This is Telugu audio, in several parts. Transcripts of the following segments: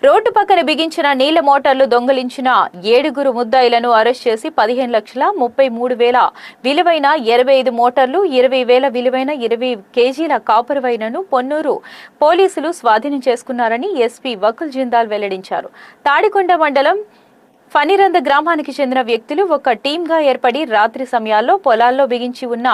రోడ్డు పక్కన బిగించిన నీళ్ల మోటార్లు దొంగిలించిన 7 ముద్దాయిలను అరెస్ట్ చేసి 15,33,000 విలువైన 25 మోటార్లు, 20,000 విలువైన 20 కేజీల కాపర్ వైన్ను పొన్నూరు పోలీసులు స్వాధీనం చేసుకున్నారని ఎస్పీ వకుల్ జిందాల్ వెల్లడించారు. తాడికొండ మండలం ఫణిరంద గ్రామానికి చెందిన వ్యక్తులు ఒక టీమ్గా ఏర్పడి రాత్రి సమయాల్లో పొలాల్లో బిగించి ఉన్న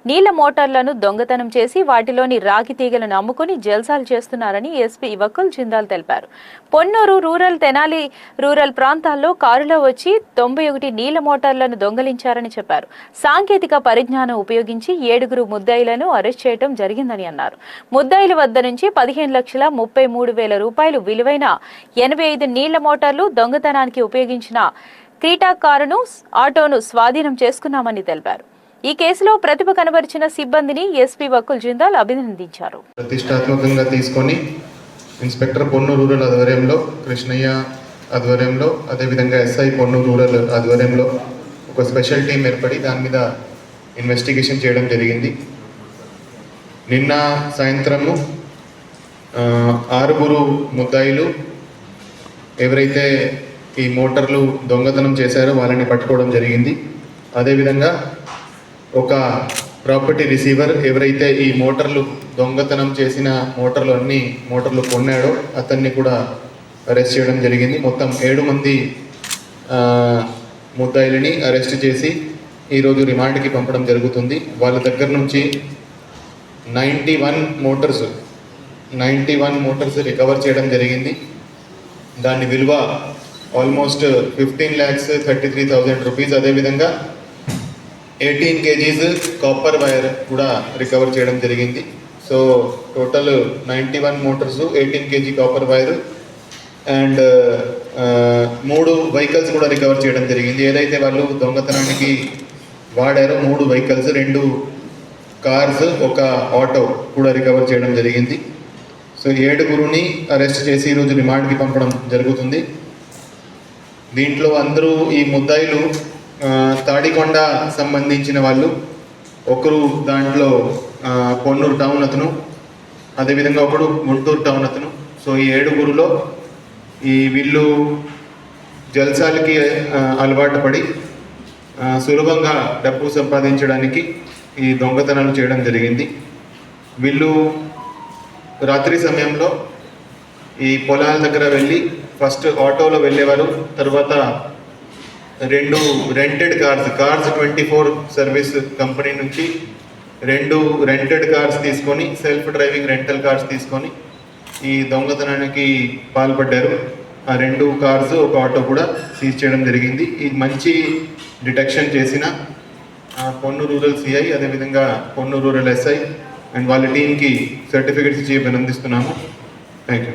నీళ్ల మోటార్లను దొంగతనం చేసి వాటిలోని రాగి తీగలను అమ్ముకుని జల్సాలు చేస్తున్నారని ఎస్పీ వకుల్ జిందాల్ తెలిపారు. పొన్నూరు రూరల్, తెనాలి రూరల్ ప్రాంతాల్లో కారులో వచ్చి 91 నీళ్ల మోటార్లను దొంగలించారని చెప్పారు. సాంకేతిక పరిజ్ఞానం ఉపయోగించి 7 ముద్దాయిలను అరెస్ట్ చేయడం జరిగిందని అన్నారు. ముద్దాయిల వద్ద నుంచి 15,33,000 రూపాయలు విలువైన 85 నీళ్ల మోటార్లు, దొంగతనానికి ఉపయోగించిన క్రీటా కారును, ఆటోను స్వాధీనం చేసుకున్నామని తెలిపారు. ఈ కేసులో ప్రతిభ కనబరిచిన సిబ్బందిని ఎస్పీ వకుల్ జిందాల్ అభినందించారు. ప్రతిష్టాత్మకంగా తీసుకొని ఇన్స్పెక్టర్ పొన్నూరు రూరల్ ఆధ్వర్యంలో, కృష్ణయ్య ఆధ్వర్యంలో, అదేవిధంగా ఎస్ఐ పొన్నూరు రూరల్ ఆధ్వర్యంలో ఒక స్పెషల్ టీం ఏర్పడి దాని మీద ఇన్వెస్టిగేషన్ చేయడం జరిగింది. నిన్న సాయంత్రము 6 ముద్దాయిలు ఎవరైతే ఈ మోటార్లు దొంగతనం చేశారో వాళ్ళని పట్టుకోవడం జరిగింది. అదేవిధంగా ఒక ప్రాపర్టీ రిసీవర్ ఎవరైతే ఈ మోటార్లు దొంగతనం చేసిన మోటార్లు కొన్నాడో అతన్ని కూడా అరెస్ట్ చేయడం జరిగింది. మొత్తం 7 మంది ముద్దాయిలని అరెస్ట్ చేసి ఈరోజు రిమాండ్కి పంపడం జరుగుతుంది. వాళ్ళ దగ్గర నుంచి 91 మోటార్స్ రికవర్ చేయడం జరిగింది. దాని విలువ ఆల్మోస్ట్ 15,33,000 రూపీస్. అదేవిధంగా 18 కేజీస్ కాపర్ వైర్ కూడా రికవర్ చేయడం జరిగింది. So total 91 Motors, 18 KG copper wire and 3 vehicles కూడా రికవర్ చేయడం జరిగింది. ఏదైతే వాళ్ళు దొంగతనానికి వాడారో 3 వెహికల్స్, 2 కార్స్, ఒక ఆటో కూడా రికవర్ చేయడం జరిగింది. సో 7 అరెస్ట్ చేసి ఈరోజు రిమాండ్కి పంపడం జరుగుతుంది. దీంట్లో అందరూ ఈ ముద్దాయిలు తాడికొండ సంబంధించిన వాళ్ళు. ఒకరు దాంట్లో పొన్నూరు టౌన్ అతను, అదేవిధంగా ఒకడు గుంటూరు టౌన్ అతను. సో ఈ 7 వీళ్ళు జల్సాలకి అలవాటు పడి సులభంగా డబ్బు సంపాదించడానికి ఈ దొంగతనాలు చేయడం జరిగింది. వీళ్ళు రాత్రి సమయంలో ఈ పొలాల దగ్గర వెళ్ళి ఫస్ట్ ఆటోలో వెళ్ళేవారు. తర్వాత 2 రెంటెడ్ కార్స్ 24 సర్వీస్ కంపెనీ నుంచి 2 రెంటెడ్ కార్స్ తీసుకొని, సెల్ఫ్ డ్రైవింగ్ రెంటల్ కార్స్ తీసుకొని ఈ దొంగతనానికి పాల్పడ్డారు. ఆ 2 కార్స్, ఒక ఆటో కూడా సీజ్ చేయడం జరిగింది. ఇది మంచి డిటెక్షన్ చేసిన పొన్నూరు రూరల్ సిఐ, అదేవిధంగా పొన్నూరు రూరల్ ఎస్ఐ అండ్ వాళ్ళ టీంకి సర్టిఫికెట్స్ ఇచ్చి అభినందిస్తున్నాము. Thank you.